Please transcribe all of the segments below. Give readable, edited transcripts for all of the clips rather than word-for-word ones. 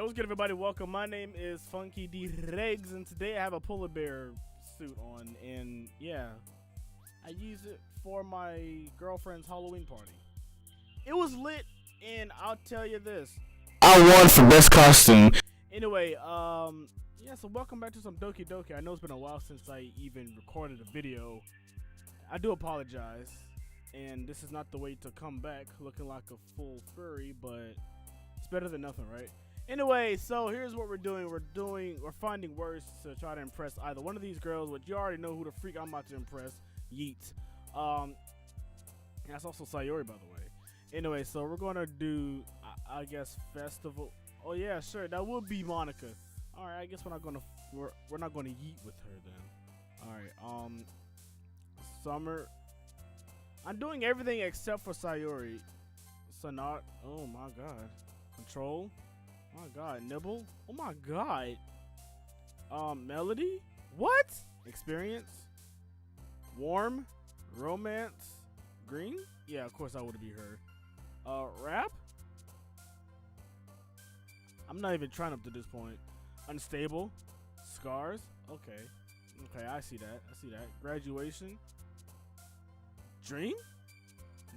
What's good, everybody? Welcome. My name is Funky D Regs, and today I have a polar bear suit on, and yeah, I use it for my girlfriend's Halloween party. It was lit, and I'll tell you this: I won for best costume. Anyway, yeah. So welcome back to some Doki Doki. I know it's been a while since I even recorded a video. I do apologize, and this is not the way to come back looking like a full furry, but it's better than nothing, right? Anyway, so here's what we're doing. We're finding words to try to impress either one of these girls, which you already know who the freak I'm about to impress. Yeet. That's also Sayori, by the way. Anyway, so we're gonna do, I guess, festival. Oh yeah, sure. That would be Monica. All right, I guess we're not gonna yeet with her then. All right. Summer. I'm doing everything except for Sayori. Sonat. Oh my God. Control. Oh my God, Nibble. Oh my God. Melody. What? Experience. Warm. Romance. Green. Yeah, of course that would be her. Rap. I'm not even trying up to this point. Unstable. Scars. Okay. Okay, I see that. Graduation. Dream.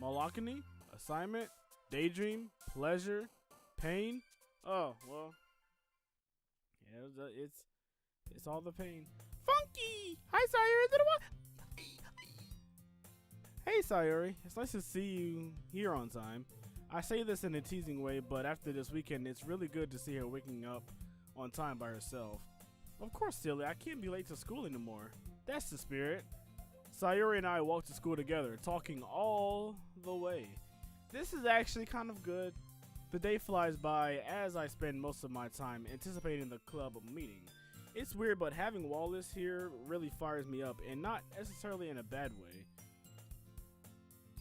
Malakani. Assignment. Daydream. Pleasure. Pain. Oh, well. Yeah, it's all the pain. Funky! Hi, Sayori. Hey, Sayori. It's nice to see you here on time. I say this in a teasing way, but after this weekend, it's really good to see her waking up on time by herself. Of course, silly. I can't be late to school anymore. That's the spirit. Sayori and I walked to school together, talking all the way. This is actually kind of good. The day flies by as I spend most of my time anticipating the club meeting. It's weird, but having WALLACE here really fires me up, and not necessarily in a bad way.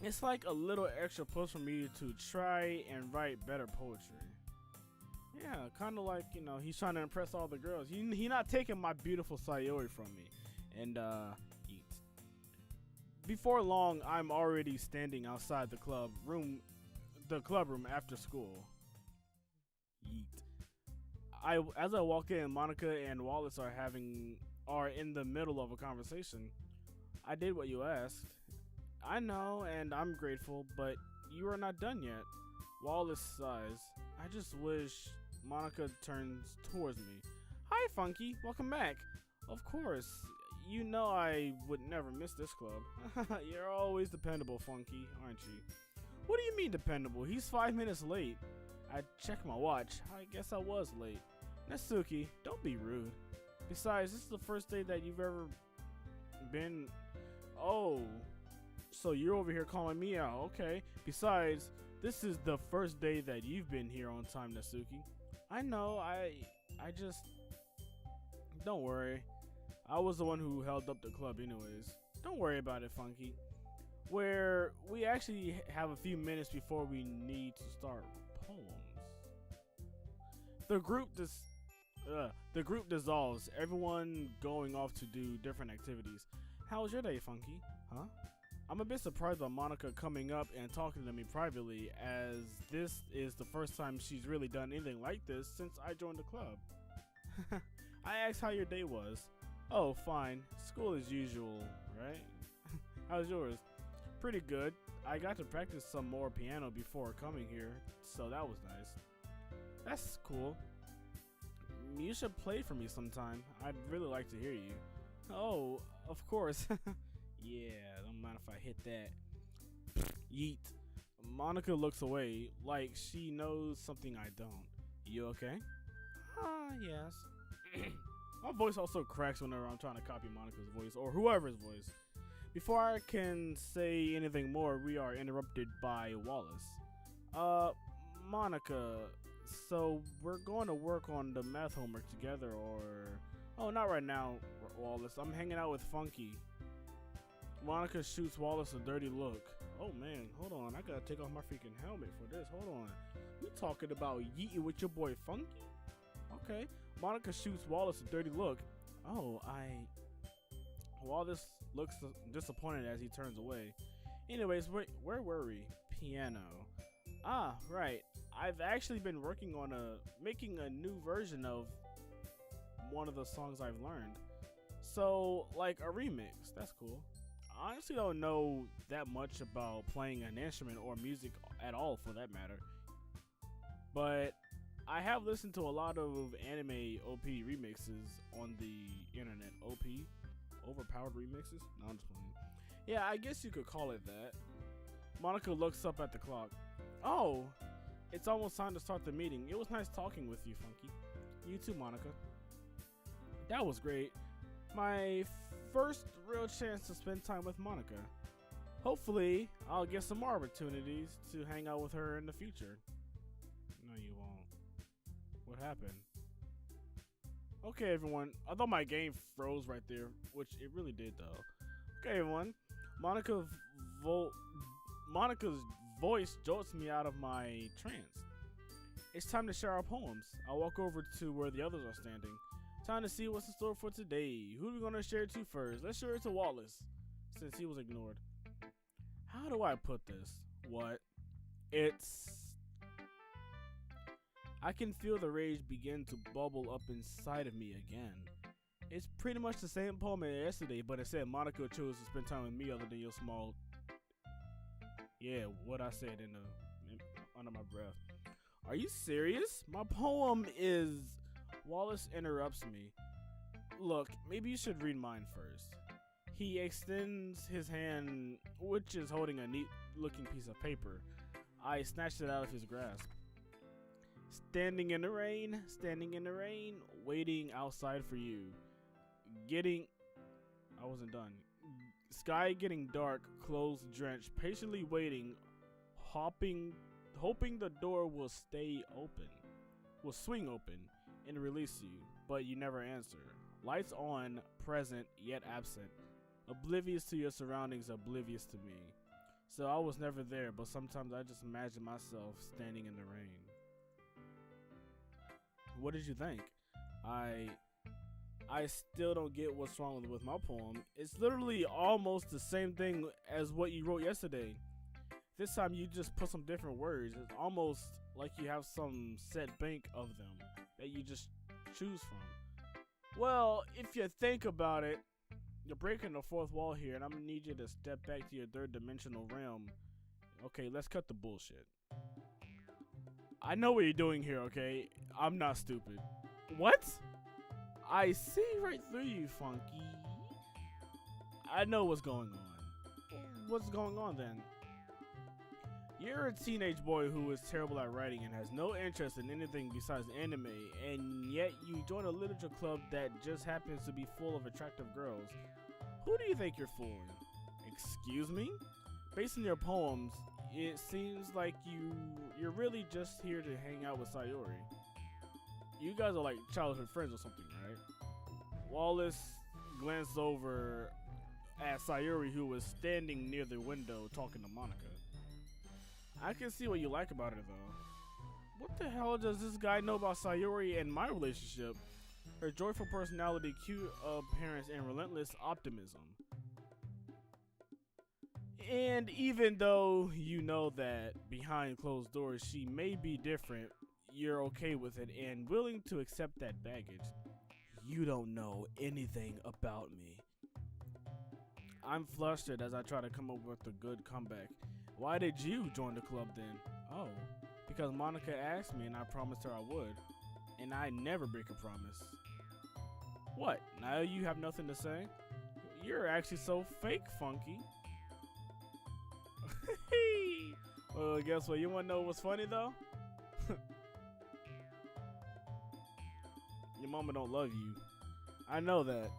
It's like a little extra push for me to try and write better poetry. Yeah, kind of like, you know, he's trying to impress all the girls. He not taking my beautiful Sayori from me. And, eat. Before long, I'm already standing outside the club room after school. Yeet. As I walk in, Monica and WALLACE are in the middle of a conversation. I did what you asked. I know, and I'm grateful, but you are not done yet. WALLACE sighs. I just wish. Monica turns towards me. Hi, Funky. Welcome back. Of course. You know I would never miss this club. You're always dependable, Funky, aren't you? What do you mean dependable? He's 5 minutes late. I checked my watch. I guess I was late. Natsuki, don't be rude. Besides, this is the first day that you've ever been. Oh, so you're over here calling me out. Okay. Besides, this is the first day that you've been here on time, Natsuki. I know. I just. Don't worry. I was the one who held up the club anyways. Don't worry about it, Funky. Where we actually have a few minutes before we need to start poems. The group dissolves, everyone going off to do different activities. How was your day, Funky? Huh? I'm a bit surprised by Monica coming up and talking to me privately, as this is the first time she's really done anything like this since I joined the club. I asked how your day was. Oh, fine. School as usual, right? How's yours? Pretty good. I got to practice some more piano before coming here, so that was nice. That's cool. You should play for me sometime. I'd really like to hear you. Oh, of course. Yeah, don't mind if I hit that. Yeet. Monica looks away, like she knows something I don't. You okay? Yes. My voice also cracks whenever I'm trying to copy Monica's voice, or whoever's voice. Before I can say anything more, we are interrupted by WALLACE. Monica, so we're going to work on the math homework together, or... Oh, not right now, WALLACE. I'm hanging out with Funky. Monica shoots WALLACE a dirty look. Oh, man, hold on. I gotta take off my freaking helmet for this. Hold on. You talking about yeeting with your boy Funky? Okay. Monica shoots WALLACE a dirty look. Oh, WALLACE looks disappointed as he turns away. Anyways, where were we? Piano. Ah, right. I've actually been working on making a new version of one of the songs I've learned. So, like a remix. That's cool. I honestly don't know that much about playing an instrument or music at all, for that matter. But I have listened to a lot of anime OP remixes on the internet. OP? Overpowered remixes? No, I'm just playing. Yeah, I guess you could call it that. Monica looks up at the clock. Oh, it's almost time to start the meeting. It was nice talking with you, Funky. You too, Monica. That was great. My first real chance to spend time with Monica. Hopefully, I'll get some more opportunities to hang out with her in the future. No, you won't. What happened? Okay, everyone. I thought my game froze right there, which it really did, though. Okay, everyone. Monica's voice jolts me out of my trance. It's time to share our poems. I'll walk over to where the others are standing. Time to see what's in store for today. Who are we gonna share it to first? Let's share it to Wallace, since he was ignored. How do I put this? What? I can feel the rage begin to bubble up inside of me again. It's pretty much the same poem as yesterday, but it said Monica chose to spend time with me other than your small... Yeah, what I said under my breath. Are you serious? My poem is... Wallace interrupts me. Look, maybe you should read mine first. He extends his hand, which is holding a neat looking piece of paper. I snatched it out of his grasp. Standing in the rain, waiting outside for you. I wasn't done. Sky getting dark, clothes drenched, patiently waiting, hoping the door will swing open and release you, but you never answer. Lights on, present, yet absent. Oblivious to your surroundings, oblivious to me. So I was never there, but sometimes I just imagine myself standing in the rain. What did you think? I still don't get what's wrong with my poem. It's literally almost the same thing as what you wrote yesterday. This time you just put some different words. It's almost like you have some set bank of them that you just choose from. Well, if you think about it, you're breaking the fourth wall here, and I'm gonna need you to step back to your third dimensional realm. Okay, let's cut the bullshit. I know what you're doing here, okay? I'm not stupid. What? I see right through you, Funky. I know what's going on. What's going on then? You're a teenage boy who is terrible at writing and has no interest in anything besides anime, and yet you join a literature club that just happens to be full of attractive girls. Who do you think you're fooling? Excuse me? Based on your poems, it seems like you're really just here to hang out with Sayori. You guys are like childhood friends or something, right? Wallace glanced over at Sayori, who was standing near the window talking to Monica. I can see what you like about her, though. What the hell does this guy know about Sayori and my relationship? Her joyful personality, cute appearance, and relentless optimism. And even though you know that behind closed doors she may be different, you're okay with it and willing to accept that baggage. You don't know anything about me. I'm flustered as I try to come up with a good comeback. Why did you join the club then? Oh, because Monica asked me and I promised her I would. And I never break a promise. What? Now you have nothing to say? You're actually so fake, Funky. Well, guess what? You want to know what's funny though? Your mama don't love you. I know that.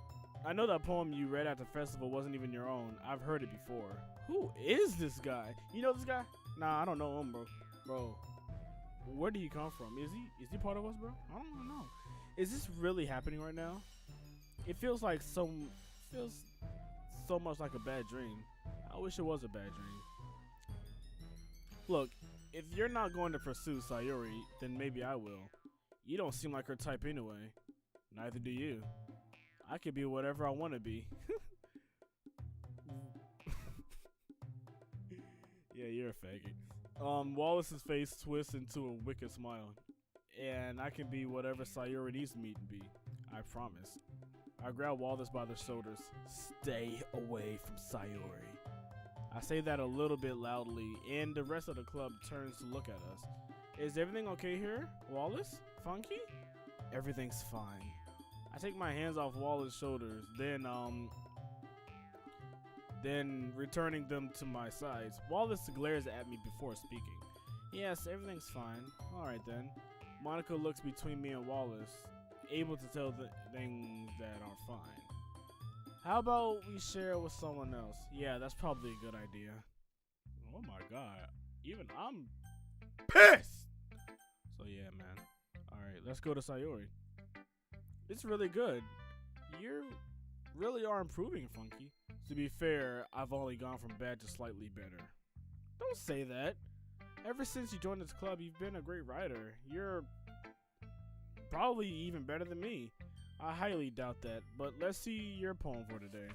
I know that poem you read at the festival wasn't even your own. I've heard it before. Who is this guy? You know this guy? Nah, I don't know him, bro. Bro, where do you come from? Is he part of us, bro? I don't know. Is this really happening right now? It feels so much like a bad dream. I wish it was a bad dream. Look, if you're not going to pursue Sayori, then maybe I will. You don't seem like her type anyway. Neither do you. I could be whatever I want to be. Yeah, you're a faggot. Wallace's face twists into a wicked smile. And I can be whatever Sayori needs me to be. I promise. I grab Wallace by the shoulders. Stay away from Sayori. I say that a little bit loudly, and the rest of the club turns to look at us. Is everything okay here, Wallace? Funky? Everything's fine. I take my hands off Wallace's shoulders, then returning them to my sides. Wallace glares at me before speaking. Yes, everything's fine. Alright then. Monica looks between me and Wallace, able to tell the things that are fine. How about we share it with someone else? Yeah, that's probably a good idea. Oh my god. Even I'm pissed! So yeah, man. Alright, let's go to Sayori. It's really good. You really are improving, Funky. To be fair, I've only gone from bad to slightly better. Don't say that. Ever since you joined this club, you've been a great writer. You're probably even better than me. I highly doubt that, but let's see your poem for today.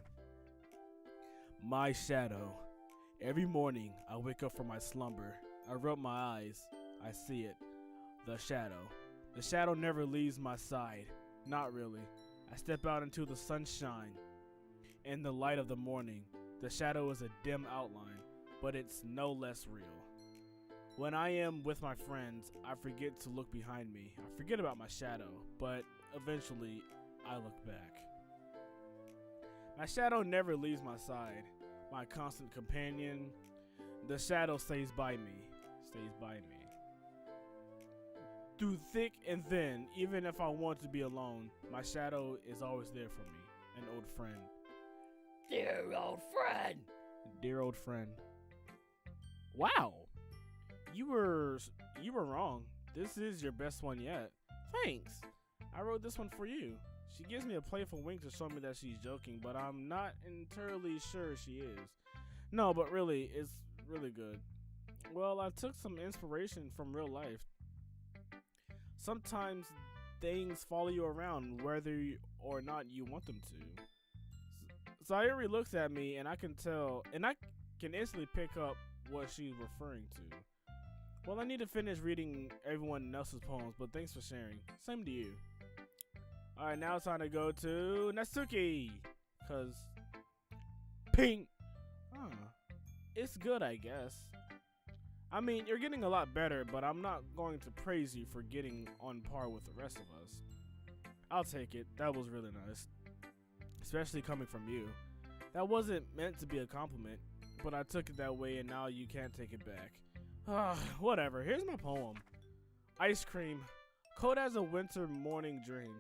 My shadow. Every morning, I wake up from my slumber. I rub my eyes. I see it. The shadow. The shadow never leaves my side. Not really. I step out into the sunshine. In the light of the morning, the shadow is a dim outline, but it's no less real. When I am with my friends, I forget to look behind me. I forget about my shadow, but eventually, I look back. My shadow never leaves my side, my constant companion. The shadow stays by me, Through thick and thin, even if I want to be alone, my shadow is always there for me, an old friend. Dear old friend! Dear old friend. Wow! You were wrong. This is your best one yet. Thanks. I wrote this one for you. She gives me a playful wink to show me that she's joking, but I'm not entirely sure she is. No, but really, it's really good. Well, I took some inspiration from real life. Sometimes things follow you around whether or not you want them to. Sayori looks at me and I can instantly pick up what she's referring to. Well, I need to finish reading everyone else's poems, but thanks for sharing. Same to you. Alright, now it's time to go to Natsuki. Cause pink. It's good, I guess. I mean, you're getting a lot better, but I'm not going to praise you for getting on par with the rest of us. I'll take it. That was really nice. Especially coming from you. That wasn't meant to be a compliment, but I took it that way and now you can't take it back. Whatever. Here's my poem. Ice cream. Cold as a winter morning dream.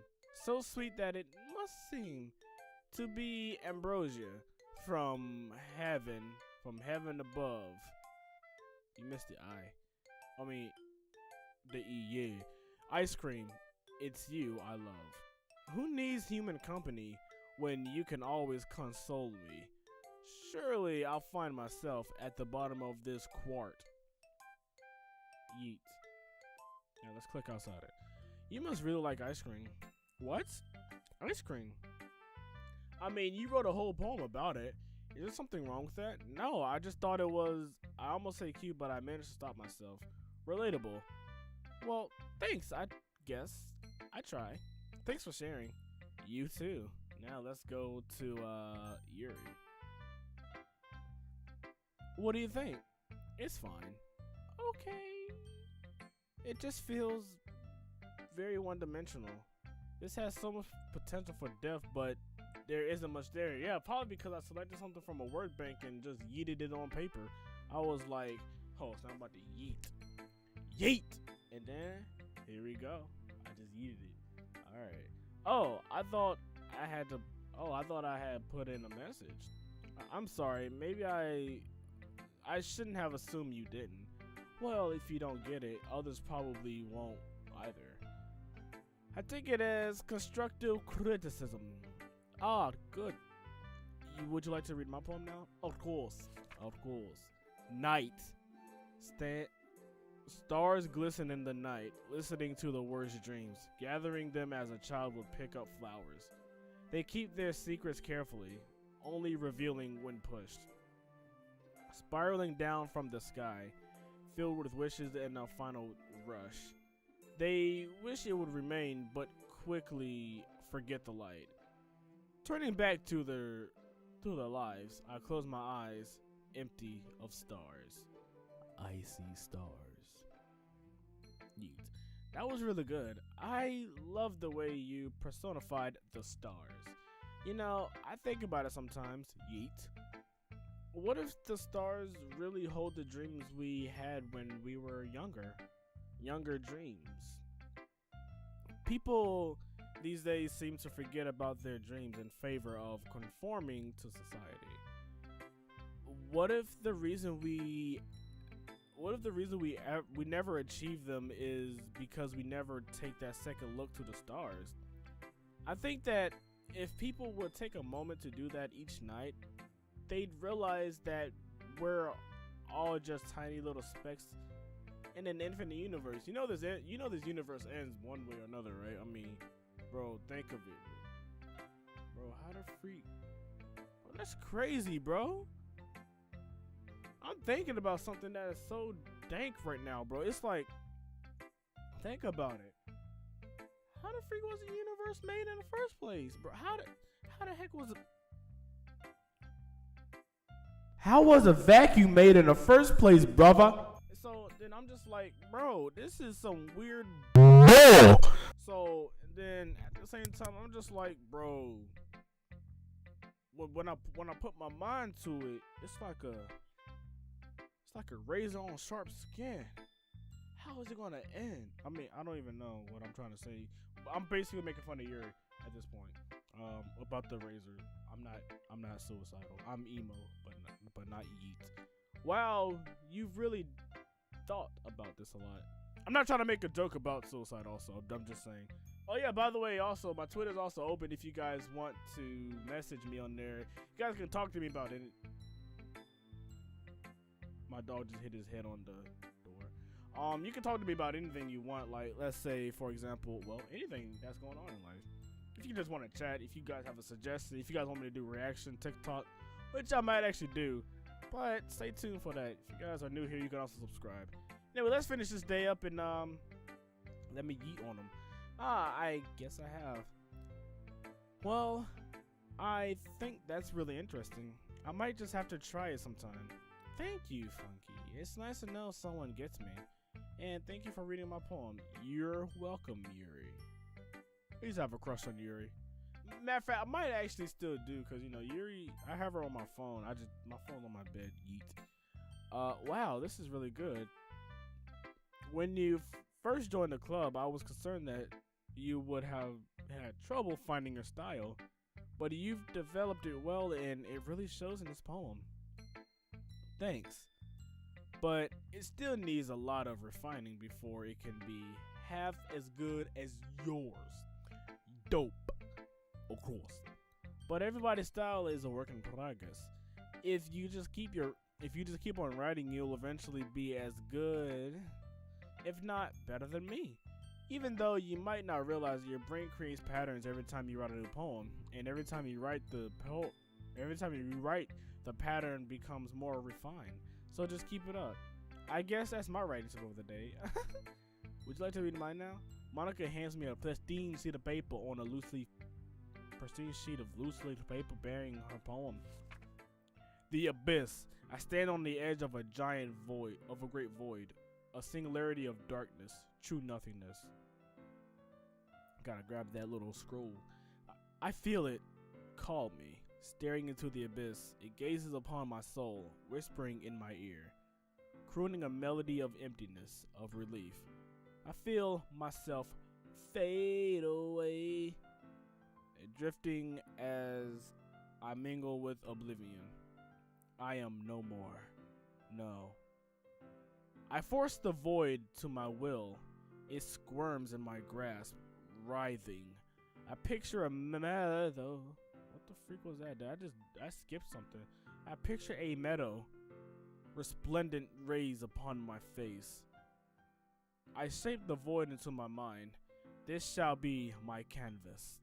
So sweet that it must seem to be ambrosia from heaven above. You missed the I. I mean, the E, yeah. Ice cream. It's you I love. Who needs human company when you can always console me? Surely I'll find myself at the bottom of this quart. Yeet. Now let's click outside it. You must really like ice cream. What? Ice cream? I mean, you wrote a whole poem about it. Is there something wrong with that? No, I just thought it was, I almost say cute, but I managed to stop myself. Relatable. Well, thanks, I guess. I try. Thanks for sharing. You too. Now let's go to Yuri. What do you think? It's fine. Okay. It just feels very one-dimensional. This has so much potential for depth, but there isn't much there. Yeah, probably because I selected something from a word bank and just yeeted it on paper. I was like, oh, so I'm about to yeet. Yeet! And then, here we go. I just yeeted it. Alright. Oh, I thought I had put in a message. I'm sorry. Maybe I shouldn't have assumed you didn't. Well, if you don't get it, others probably won't either. I take it as constructive criticism. Ah, good. Would you like to read my poem now? Of course. Of course. Night. Stars glisten in the night, listening to the worst dreams, gathering them as a child would pick up flowers. They keep their secrets carefully, only revealing when pushed. Spiraling down from the sky, filled with wishes and a final rush. They wish it would remain, but quickly forget the light. Turning back to their lives, I close my eyes, empty of stars. I see stars. Yeet. That was really good. I love the way you personified the stars. You know, I think about it sometimes. Yeet. What if the stars really hold the dreams we had when we were younger? Younger dreams. People these days seem to forget about their dreams in favor of conforming to society. What if the reason we never achieve them is because we never take that second look to the stars? I think that if people would take a moment to do that each night, they'd realize that we're all just tiny little specks in an infinite universe. You know this universe ends one way or another, right? I mean, bro, think of it. Bro, how the freak? Bro, that's crazy, bro. I'm thinking about something that is so dank right now, bro. It's like, think about it. How the freak was the universe made in the first place, bro? How the heck was it? How was a vacuum made in the first place, brother? So then I'm just like, bro, this is some weird bull. So then at the same time, I'm just like, bro, when I put my mind to it, it's like a razor on sharp skin. How is it gonna end? I mean, I don't even know what I'm trying to say. I'm basically making fun of Yuri at this point. About the razor. I'm not suicidal. I'm emo, but not yeet. Wow, you've really thought about this a lot. I'm not trying to make a joke about suicide also. I'm just saying. Oh yeah, by the way, also my Twitter's also open if you guys want to message me on there. You guys can talk to me about it. My dog just hit his head on the door. You can talk to me about anything you want, like let's say, for example, well, anything that's going on in life. If you just want to chat, if you guys have a suggestion, if you guys want me to do reaction TikTok, which I might actually do, but stay tuned for that. If you guys are new here, you can also subscribe. Anyway, let's finish this day up and let me yeet on them. I guess I have. Well, I think that's really interesting. I might just have to try it sometime. Thank you, Funky. It's nice to know someone gets me. And thank you for reading my poem. You're welcome, Yuri. I used to have a crush on Yuri. Matter of fact, I might actually still do, because, you know, Yuri, I have her on my phone. My phone's on my bed. Yeet. Wow, this is really good. When you first joined the club, I was concerned that you would have had trouble finding your style. But you've developed it well, and it really shows in this poem. Thanks. But it still needs a lot of refining before it can be half as good as yours. Dope, of course. But everybody's style is a work in progress. If you just keep on writing, you'll eventually be as good, if not better than me. Even though you might not realize your brain creates patterns every time you write a new poem, and every time you write the pattern becomes more refined. So just keep it up. I guess that's my writing tip of the day. Would you like to read mine now? Monica hands me a pristine sheet of paper on a loose leaf paper bearing her poem. The abyss. I stand on the edge of a giant void, of a great void, a singularity of darkness, true nothingness. Gotta grab that little scroll. I feel it call me, staring into the abyss. It gazes upon my soul, whispering in my ear, crooning a melody of emptiness, of relief. I feel myself fade away, drifting as I mingle with oblivion. I am no more. No. I force the void to my will. It squirms in my grasp, writhing. I picture a meadow. What the freak was that? I skipped something. I picture a meadow, resplendent rays upon my face. I shape the void into my mind. This shall be my canvas.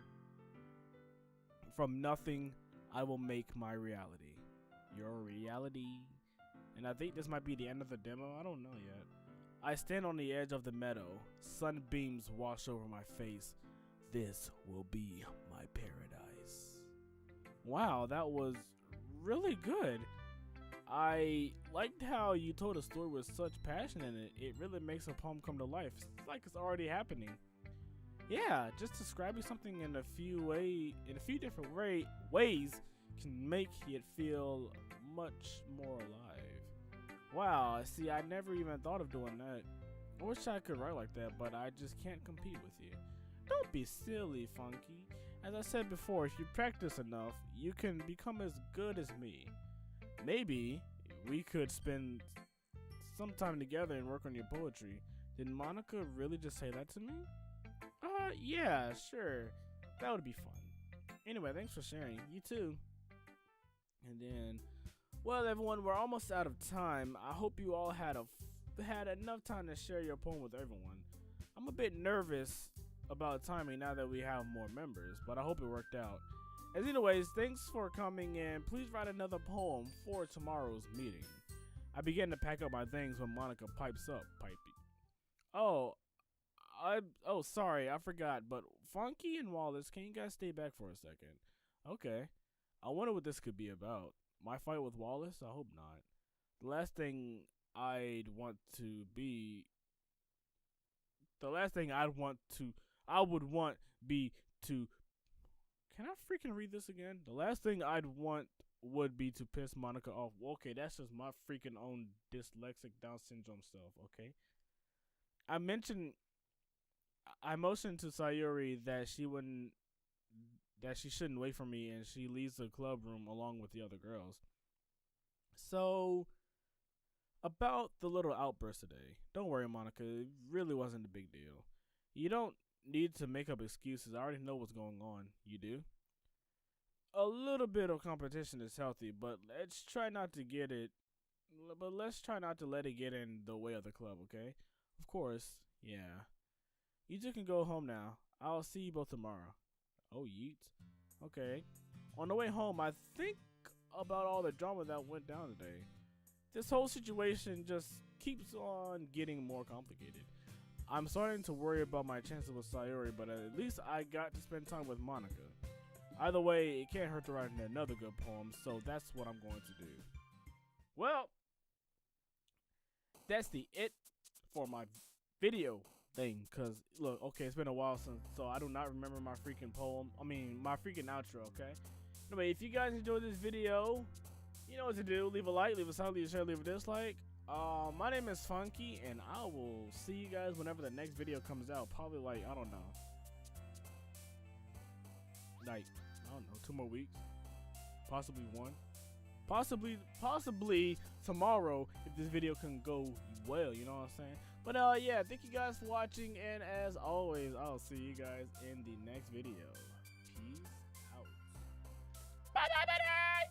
From nothing, I will make my reality. Your reality? And I think this might be the end of the demo. I don't know yet. I stand on the edge of the meadow. Sunbeams wash over my face. This will be my paradise. Wow, that was really good. I liked how you told a story with such passion in it. It really makes a poem come to life. It's like it's already happening. Yeah, just describing something in a few different ways can make it feel much more alive. Wow, see, I never even thought of doing that. I wish I could write like that, but I just can't compete with you. Don't be silly, Funky. As I said before, if you practice enough, you can become as good as me. Maybe we could spend some time together and work on your poetry. Did Monica really just say that to me? Yeah, sure. That would be fun. Anyway, thanks for sharing. You too. And then, well, everyone, we're almost out of time. I hope you all had enough time to share your poem with everyone. I'm a bit nervous about timing now that we have more members, but I hope it worked out. As anyways, thanks for coming in. Please write another poem for tomorrow's meeting. I began to pack up my things when Monica pipes up. Sorry, I forgot, but Funky and Wallace, can you guys stay back for a second? Okay. I wonder what this could be about. My fight with Wallace? I hope not. The last thing I would want be to. Can I freaking read this again? The last thing I'd want would be to piss Monica off. Okay, that's just my freaking own dyslexic Down syndrome self, okay? I motioned to Sayori that she shouldn't wait for me, and she leaves the club room along with the other girls. So, about the little outburst today. Don't worry, Monica. It really wasn't a big deal. You don't need to make up excuses. I already know what's going on. You do? A little bit of competition is healthy, but let's try not to let it get in the way of the club, okay? Of course, yeah. You two can go home now. I'll see you both tomorrow. Oh, yeet. Okay. On the way home, I think about all the drama that went down today. This whole situation just keeps on getting more complicated. I'm starting to worry about my chances with Sayori, but at least I got to spend time with Monica. Either way, it can't hurt to write another good poem, so that's what I'm going to do. Well, that's it for my video thing, cause look, okay, it's been a while since, so I do not remember my freaking my freaking outro, okay? Anyway, if you guys enjoyed this video, you know what to do. Leave a like, leave a sub, leave a share, leave a dislike. My name is Funky, and I will see you guys whenever the next video comes out. Probably like, I don't know, like, I don't know, 2 more weeks, possibly 1, possibly tomorrow if this video can go well, you know what I'm saying? But yeah, thank you guys for watching, and as always, I'll see you guys in the next video. Peace out. Bye bye bye.